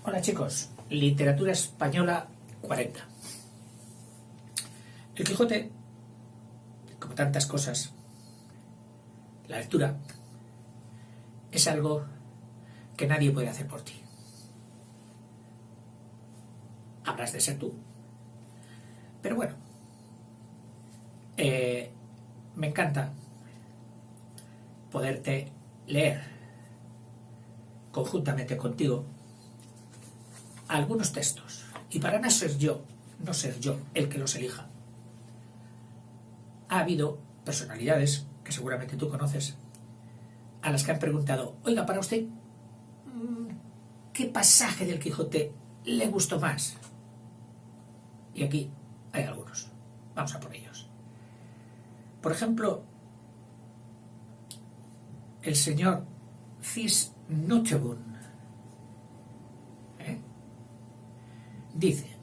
Hola chicos, literatura española 40. El Quijote, como tantas cosas, la lectura es algo que nadie puede hacer por ti. Habrás de ser tú. Pero bueno, me encanta poderte leer conjuntamente contigo algunos textos, y para no ser yo el que los elija, ha habido personalidades que seguramente tú conoces a las que han preguntado: oiga, para usted, ¿qué pasaje del Quijote le gustó más? Y aquí hay algunos, vamos a por ellos. Por ejemplo, el señor Cis Nochebun dice: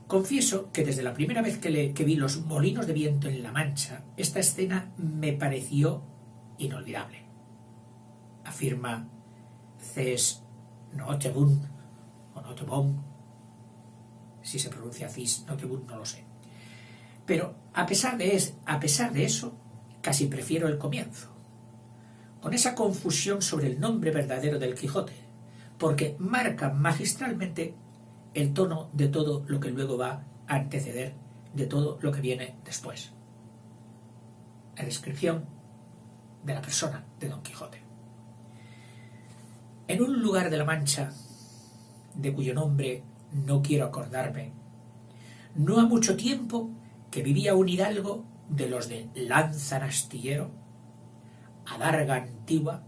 confieso que desde la primera vez que vi los molinos de viento en La Mancha, esta escena me pareció inolvidable. Afirma Cis Nochebun, o Nochebun, si se pronuncia Cis Nochebun no lo sé. Pero a pesar de eso, casi prefiero el comienzo, con esa confusión sobre el nombre verdadero del Quijote, porque marca magistralmente el tono de todo lo que luego va a anteceder, de todo lo que viene después. La descripción de la persona de Don Quijote. En un lugar de la Mancha, de cuyo nombre no quiero acordarme, no ha mucho tiempo que vivía un hidalgo de los de lanza en astillero, adarga antigua,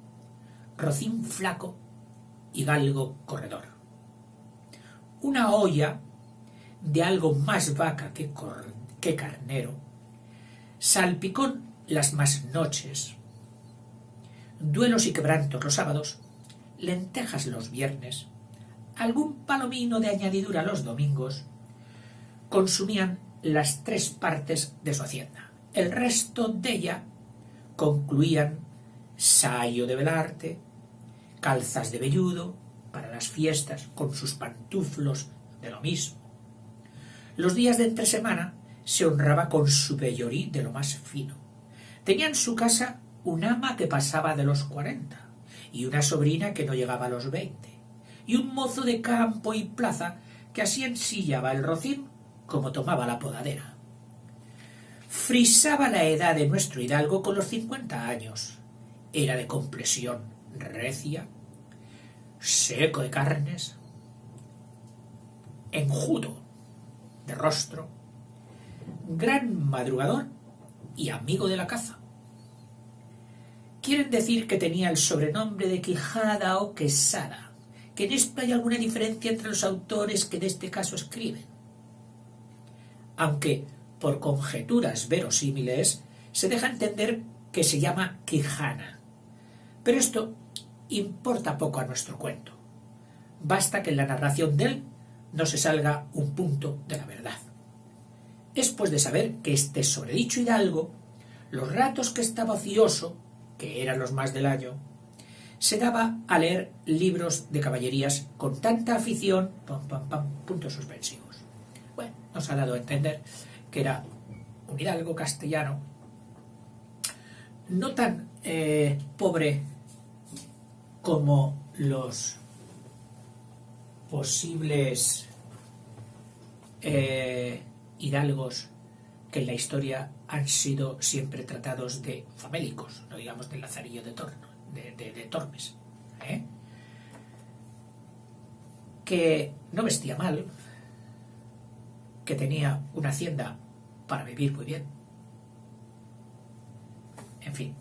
rocín flaco y galgo corredor. Una olla de algo más vaca que carnero, salpicón las más noches, duelos y quebrantos los sábados, lentejas los viernes, algún palomino de añadidura los domingos, consumían las 3 partes de su hacienda. El resto de ella concluían sayo de velarte, calzas de velludo para las fiestas con sus pantuflos de lo mismo. Los días de entre semana se honraba con su vellorí de lo más fino. Tenía en su casa un ama que pasaba de los 40 y una sobrina que no llegaba a los 20 y un mozo de campo y plaza que así ensillaba el rocín como tomaba la podadera. Frisaba la edad de nuestro hidalgo con los 50 años. Era de complexión recia, seco de carnes, enjuto de rostro, gran madrugador y amigo de la caza. Quieren decir que tenía el sobrenombre de Quijada o Quesada, que en esto hay alguna diferencia entre los autores que de este caso escriben, aunque por conjeturas verosímiles se deja entender que se llama Quijana. Pero esto importa poco a nuestro cuento. Basta que en la narración de él no se salga un punto de la verdad. Es pues de saber que este sobredicho hidalgo, los ratos que estaba ocioso, que eran los más del año, se daba a leer libros de caballerías con tanta afición, puntos suspensivos. Bueno, nos ha dado a entender que era un hidalgo castellano, no tan pobre como los posibles hidalgos que en la historia han sido siempre tratados de famélicos, no digamos del Lazarillo de Tormes, que no vestía mal, que tenía una hacienda para vivir muy bien. En fin.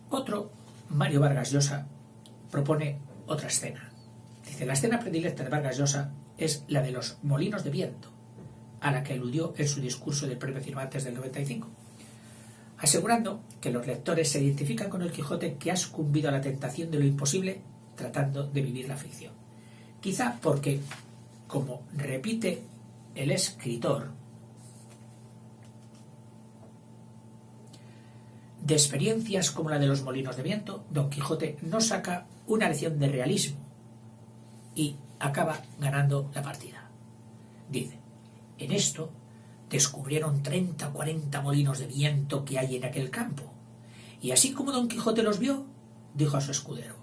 Otro, Mario Vargas Llosa, propone otra escena. Dice: la escena predilecta de Vargas Llosa es la de los molinos de viento, a la que aludió en su discurso del Premio Cervantes del 95, asegurando que los lectores se identifican con el Quijote que ha sucumbido a la tentación de lo imposible tratando de vivir la ficción. Quizá porque, como repite el escritor, de experiencias como la de los molinos de viento, Don Quijote no saca una lección de realismo, y acaba ganando la partida. Dice, en esto descubrieron 30 o 40 molinos de viento que hay en aquel campo, y así como Don Quijote los vio, dijo a su escudero,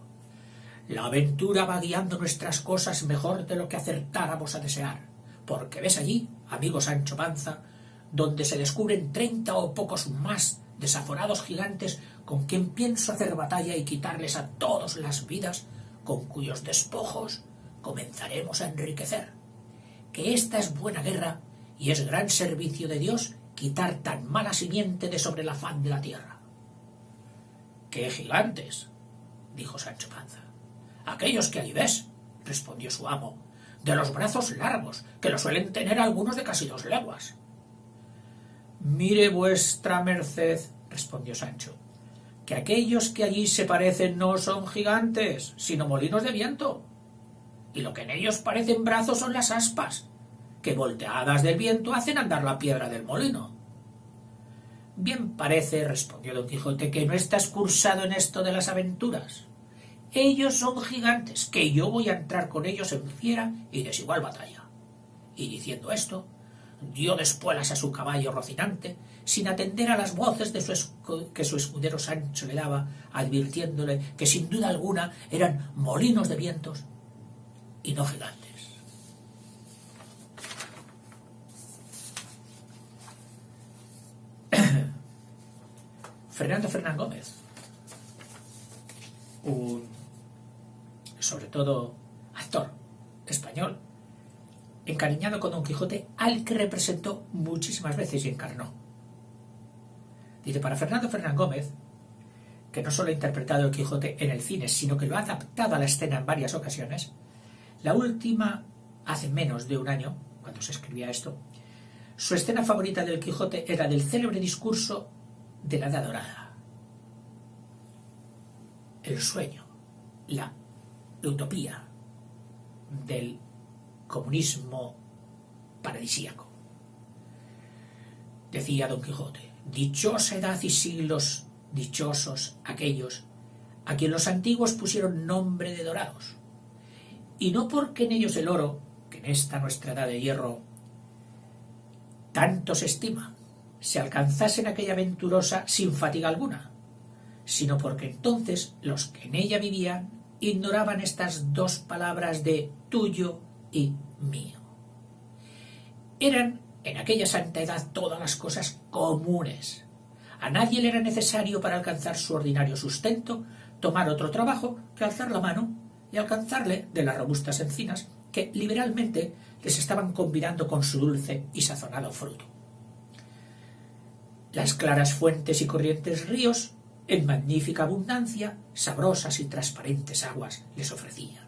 la aventura va guiando nuestras cosas mejor de lo que acertáramos a desear, porque ves allí, amigo Sancho Panza, donde se descubren 30 o pocos más desaforados gigantes con quien pienso hacer batalla y quitarles a todos las vidas, con cuyos despojos comenzaremos a enriquecer. Que esta es buena guerra y es gran servicio de Dios quitar tan mala simiente de sobre la faz de la tierra. —¿Qué gigantes? —dijo Sancho Panza. —Aquellos que allí ves —respondió su amo—, de los brazos largos, que lo suelen tener algunos de casi 2 leguas. —Mire vuestra merced —respondió Sancho—, que aquellos que allí se parecen no son gigantes, sino molinos de viento, y lo que en ellos parecen brazos son las aspas, que volteadas del viento hacen andar la piedra del molino. —Bien parece —respondió Don Quijote— que no estás cursado en esto de las aventuras. Ellos son gigantes, que yo voy a entrar con ellos en fiera y desigual batalla. Y diciendo esto, dio de espuelas a su caballo Rocinante, sin atender a las voces que su escudero Sancho le daba, advirtiéndole que sin duda alguna eran molinos de vientos y no gigantes. Fernando Fernán Gómez, sobre todo actor español, encariñado con Don Quijote, al que representó muchísimas veces y encarnó. Dice, para Fernando Fernán Gómez, que no solo ha interpretado el Quijote en el cine, sino que lo ha adaptado a la escena en varias ocasiones, la última, hace menos de un año, cuando se escribía esto, su escena favorita del Quijote era del célebre discurso de la Edad Dorada. El sueño, la utopía del comunismo paradisíaco. Decía Don Quijote, dichosa edad y siglos dichosos aquellos a quien los antiguos pusieron nombre de dorados, y no porque en ellos el oro, que en esta nuestra edad de hierro tanto se estima, se alcanzase en aquella venturosa sin fatiga alguna, sino porque entonces los que en ella vivían ignoraban estas 2 palabras de tuyo y mío. Eran en aquella santa edad todas las cosas comunes. A nadie le era necesario para alcanzar su ordinario sustento tomar otro trabajo que alzar la mano y alcanzarle de las robustas encinas que liberalmente les estaban convidando con su dulce y sazonado fruto. Las claras fuentes y corrientes ríos, en magnífica abundancia, sabrosas y transparentes aguas les ofrecían.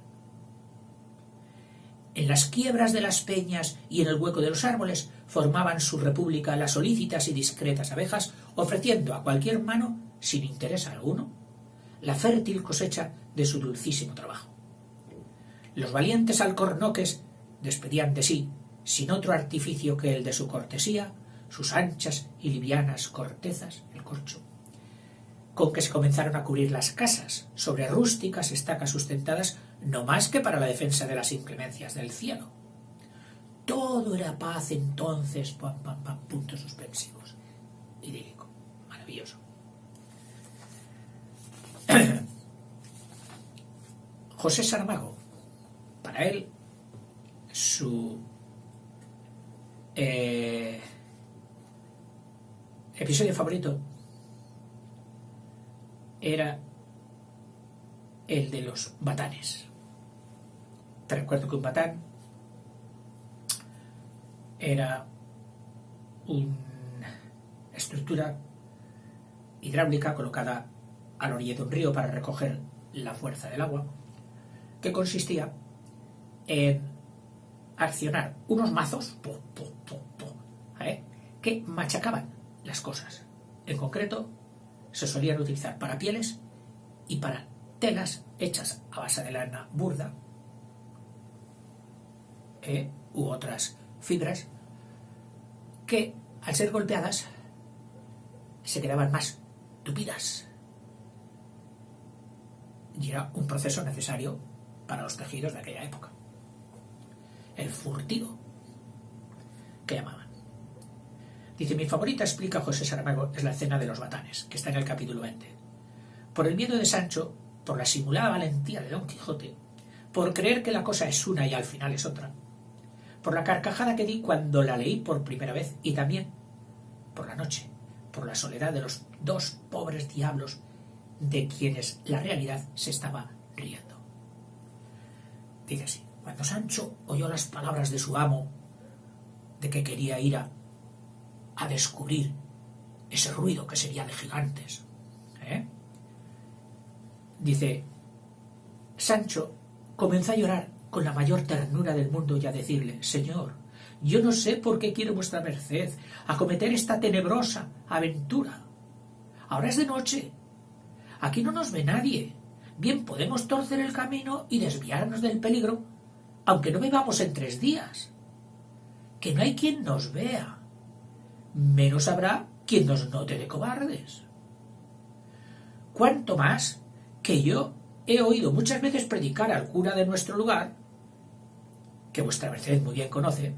En las quiebras de las peñas y en el hueco de los árboles formaban su república las solícitas y discretas abejas, ofreciendo a cualquier mano, sin interés alguno, la fértil cosecha de su dulcísimo trabajo. Los valientes alcornoques despedían de sí, sin otro artificio que el de su cortesía, sus anchas y livianas cortezas, el corcho, con que se comenzaron a cubrir las casas, sobre rústicas estacas sustentadas no más que para la defensa de las inclemencias del cielo. Todo era paz entonces, puntos suspensivos. Idílico, maravilloso. José Saramago, para él, su episodio favorito era el de los batanes. Te recuerdo que un batán era una estructura hidráulica colocada a la orilla de un río para recoger la fuerza del agua, que consistía en accionar unos mazos que machacaban las cosas. En concreto, se solían utilizar para pieles y para telas hechas a base de lana burda u otras fibras que, al ser golpeadas, se quedaban más tupidas. Y era un proceso necesario para los tejidos de aquella época. el furtivo, que llamaban. Dice, mi favorita, explica José Saramago, es la escena de los batanes, que está en el capítulo 20. Por el miedo de Sancho, por la simulada valentía de Don Quijote, por creer que la cosa es una y al final es otra, por la carcajada que di cuando la leí por primera vez y también por la noche, por la soledad de los dos pobres diablos de quienes la realidad se estaba riendo. Dice así, cuando Sancho oyó las palabras de su amo de que quería ir a descubrir ese ruido que sería de gigantes, dice, Sancho comenzó a llorar con la mayor ternura del mundo y a decirle, Señor, yo no sé por qué quiere vuestra merced acometer esta tenebrosa aventura. Ahora es de noche, aquí no nos ve nadie, bien podemos torcer el camino y desviarnos del peligro, aunque no vivamos en 3 días. Que no hay quien nos vea, menos habrá quien nos note de cobardes. Cuanto más que yo he oído muchas veces predicar al cura de nuestro lugar, que vuestra merced muy bien conoce,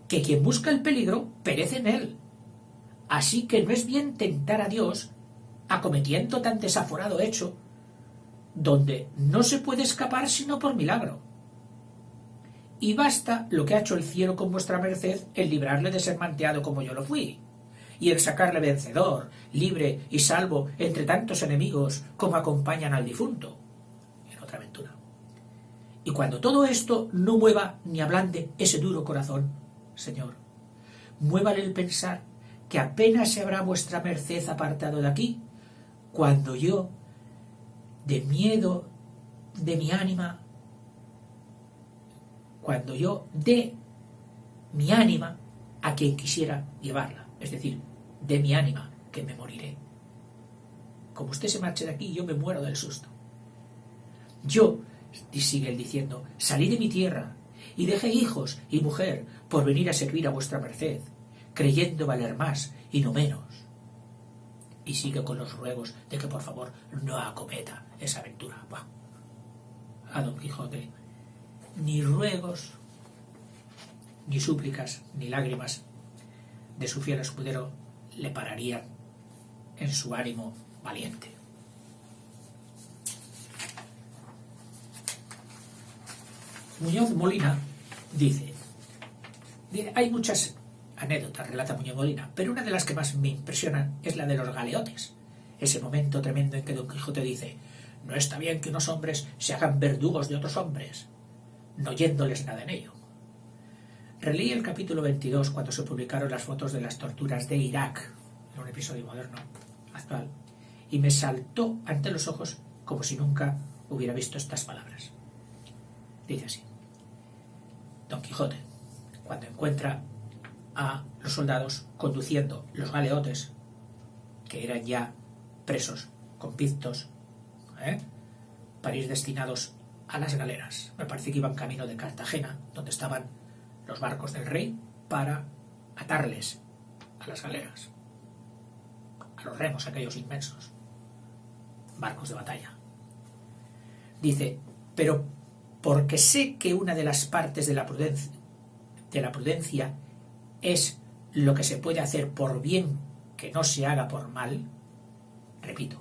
que quien busca el peligro perece en él. Así que no es bien tentar a Dios acometiendo tan desaforado hecho, donde no se puede escapar sino por milagro. Y basta lo que ha hecho el cielo con vuestra merced en librarle de ser manteado como yo lo fui, y en sacarle vencedor, libre y salvo entre tantos enemigos como acompañan al difunto, en otra aventura. Y cuando todo esto no mueva ni ablande ese duro corazón, Señor, muévale el pensar que apenas se habrá vuestra merced apartado de aquí, cuando yo, de miedo de mi ánima, cuando yo dé mi ánima a quien quisiera llevarla, es decir, de mi ánima, que me moriré. Como usted se marche de aquí, yo me muero del susto. Yo, y sigue él diciendo, salí de mi tierra y dejé hijos y mujer por venir a servir a vuestra merced, creyendo valer más y no menos. Y sigue con los ruegos de que por favor no acometa esa aventura. Buah. A Don Quijote ni ruegos, ni súplicas, ni lágrimas de su fiel escudero le pararían en su ánimo valiente. Muñoz Molina dice, hay muchas anécdotas, relata Muñoz Molina, pero una de las que más me impresionan es la de los galeotes, ese momento tremendo en que Don Quijote dice, no está bien que unos hombres se hagan verdugos de otros hombres, no yéndoles nada en ello. Releí el capítulo 22 cuando se publicaron las fotos de las torturas de Irak, en un episodio moderno, actual, y me saltó ante los ojos como si nunca hubiera visto estas palabras. Dice así, Don Quijote, cuando encuentra a los soldados conduciendo los galeotes, que eran ya presos, convictos, para ir destinados a las galeras. Me parece que iban camino de Cartagena, donde estaban los barcos del rey, para atarles a las galeras, a los remos aquellos inmensos, barcos de batalla. Dice, pero porque sé que una de las partes de la prudencia es lo que se puede hacer por bien que no se haga por mal, repito,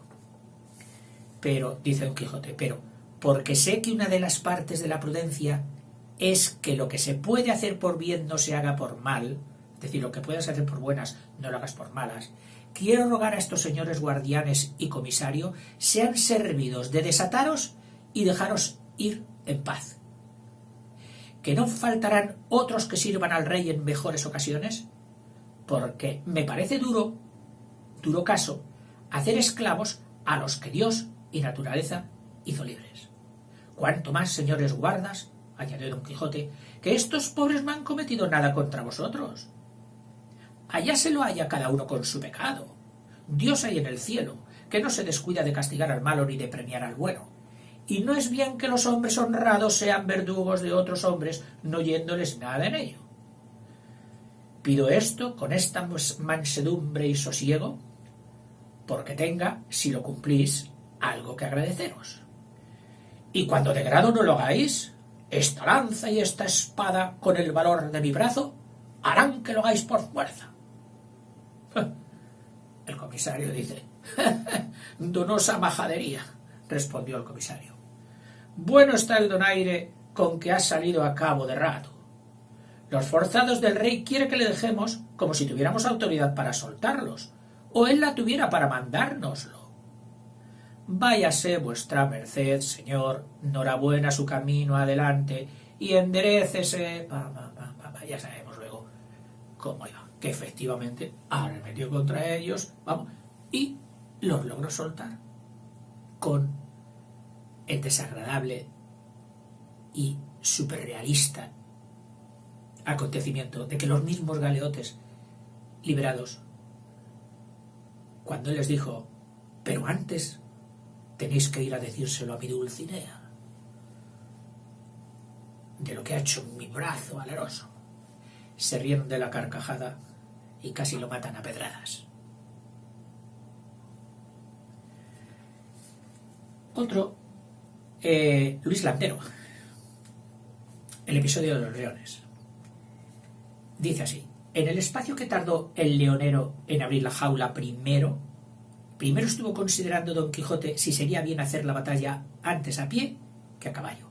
pero, dice Don Quijote, pero porque sé que una de las partes de la prudencia es que lo que se puede hacer por bien no se haga por mal, es decir, lo que puedas hacer por buenas no lo hagas por malas, quiero rogar a estos señores guardianes y comisario sean servidos de desataros y dejaros ir en paz. ¿Que no faltarán otros que sirvan al rey en mejores ocasiones? Porque me parece duro caso, hacer esclavos a los que Dios y naturaleza hizo libres. Cuanto más, señores guardas, añadió Don Quijote, que estos pobres no han cometido nada contra vosotros. Allá se lo haya cada uno con su pecado. Dios hay en el cielo, que no se descuida de castigar al malo ni de premiar al bueno. Y no es bien que los hombres honrados sean verdugos de otros hombres, no yéndoles nada en ello. Pido esto con esta mansedumbre y sosiego, porque tenga, si lo cumplís, algo que agradeceros. Y cuando de grado no lo hagáis, esta lanza y esta espada con el valor de mi brazo harán que lo hagáis por fuerza. El comisario dice: donosa majadería, respondió el comisario. Bueno está el donaire con que ha salido a cabo de rato. Los forzados del rey quiere que le dejemos como si tuviéramos autoridad para soltarlos, o él la tuviera para mandárnoslo. Váyase vuestra merced, señor, norabuena su camino adelante, y enderécese. Ya sabemos luego cómo iba, que efectivamente arremetió contra ellos, y los logró soltar con el desagradable y superrealista acontecimiento de que los mismos galeotes liberados, cuando él les dijo: pero antes tenéis que ir a decírselo a mi Dulcinea de lo que ha hecho mi brazo valeroso, se rieron de la carcajada y casi lo matan a pedradas. Otro, Luis Landero, el episodio de los leones. Dice así: en el espacio que tardó el leonero en abrir la jaula primero estuvo considerando Don Quijote si sería bien hacer la batalla antes a pie que a caballo.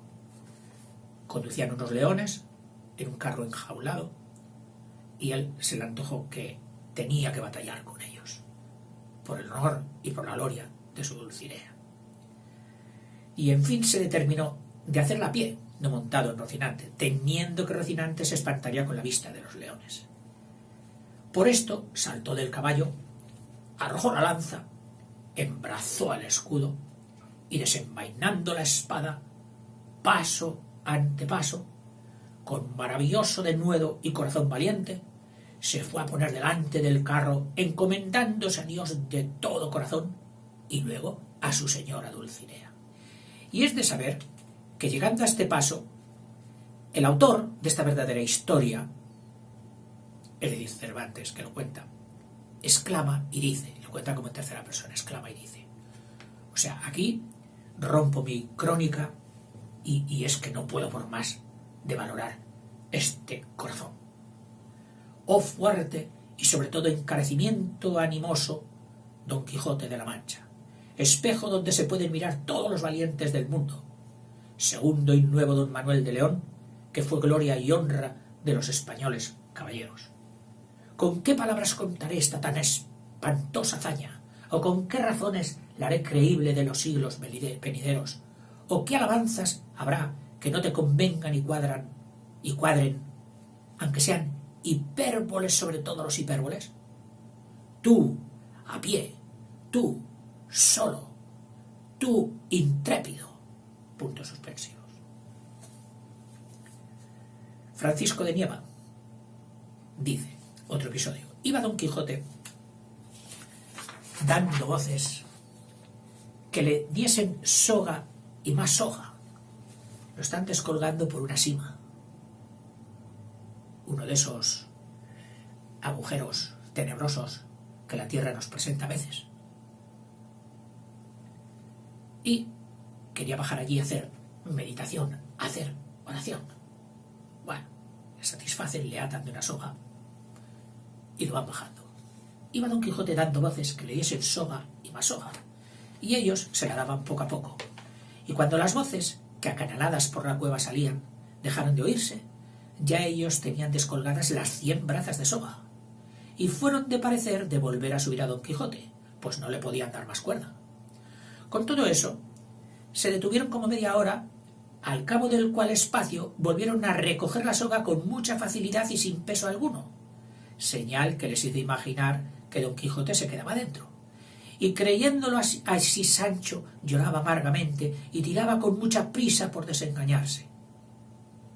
Conducían unos leones en un carro enjaulado y él se le antojó que tenía que batallar con ellos por el honor y por la gloria de su Dulcinea. Y en fin se determinó de hacerla a pie, no montado en Rocinante, temiendo que Rocinante se espantaría con la vista de los leones. Por esto saltó del caballo, arrojó la lanza, embrazó el escudo y, desenvainando la espada, paso ante paso, con maravilloso denuedo y corazón valiente, se fue a poner delante del carro, encomendándose a Dios de todo corazón y luego a su señora Dulcinea. Y es de saber que, llegando a este paso, el autor de esta verdadera historia, es decir, Cervantes, que lo cuenta, exclama y dice, lo cuenta como en tercera persona, exclama y dice. O sea, aquí rompo mi crónica y es que no puedo por más de valorar este corazón. Oh fuerte y sobre todo encarecimiento animoso Don Quijote de la Mancha, espejo donde se pueden mirar todos los valientes del mundo, segundo y nuevo Don Manuel de León, que fue gloria y honra de los españoles caballeros. ¿Con qué palabras contaré esta tan espantosa hazaña? ¿O con qué razones la haré creíble de los siglos venideros? ¿O qué alabanzas habrá que no te convengan y cuadren, aunque sean hipérboles sobre todos los hipérboles? Tú, a pie, tú, solo, tú, intrépido. Puntos suspensivos. Francisco de Nieva dice, otro episodio: iba Don Quijote dando voces que le diesen soga y más soga. Lo están descolgando por una sima, uno de esos agujeros tenebrosos que la tierra nos presenta a veces. Y quería bajar allí a hacer meditación, a hacer oración. Bueno, le satisfacen, le atan de una soga y lo van bajando. Iba Don Quijote dando voces que le diesen soga y más soga, y ellos se la daban poco a poco. Y cuando las voces, que acanaladas por la cueva salían, dejaron de oírse, ya ellos tenían descolgadas las 100 brazas de soga, y fueron de parecer de volver a subir a Don Quijote, pues no le podían dar más cuerda. Con todo eso, se detuvieron como media hora, al cabo del cual espacio volvieron a recoger la soga con mucha facilidad y sin peso alguno, señal que les hizo imaginar que Don Quijote se quedaba dentro. Y creyéndolo así Sancho lloraba amargamente y tiraba con mucha prisa por desengañarse.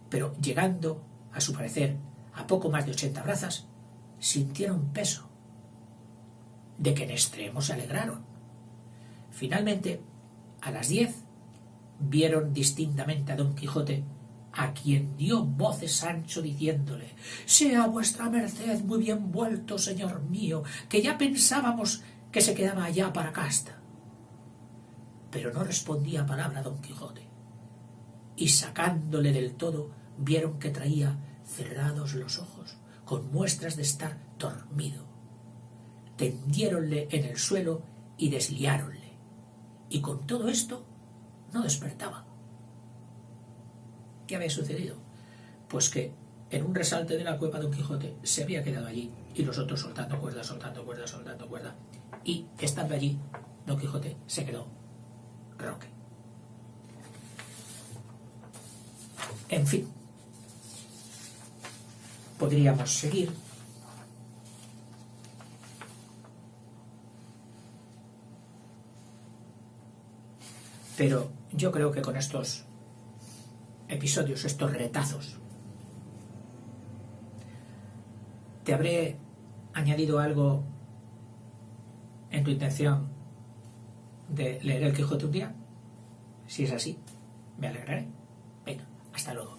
Pero llegando, a su parecer, a poco más de 80 brazas, sintieron peso, de que en extremo se alegraron. Finalmente, a las 10, vieron distintamente a Don Quijote, a quien dio voces Sancho diciéndole: «Sea vuestra merced muy bien vuelto, señor mío, que ya pensábamos que se quedaba allá para casta». Pero no respondía palabra Don Quijote. y sacándole del todo vieron que traía cerrados los ojos, con muestras de estar dormido. Tendiéronle en el suelo y desliáronle, y con todo esto no despertaba. ¿Qué había sucedido? Pues que en un resalte de la cueva Don Quijote se había quedado allí, y los otros soltando cuerda, soltando cuerda, soltando cuerda, y estando allí Don Quijote se quedó roque. En fin, podríamos seguir, pero yo creo que con estos episodios, estos retazos, te habré añadido algo en tu intención de leer el Quijote un día. Si es así, me alegraré. Venga, hasta luego.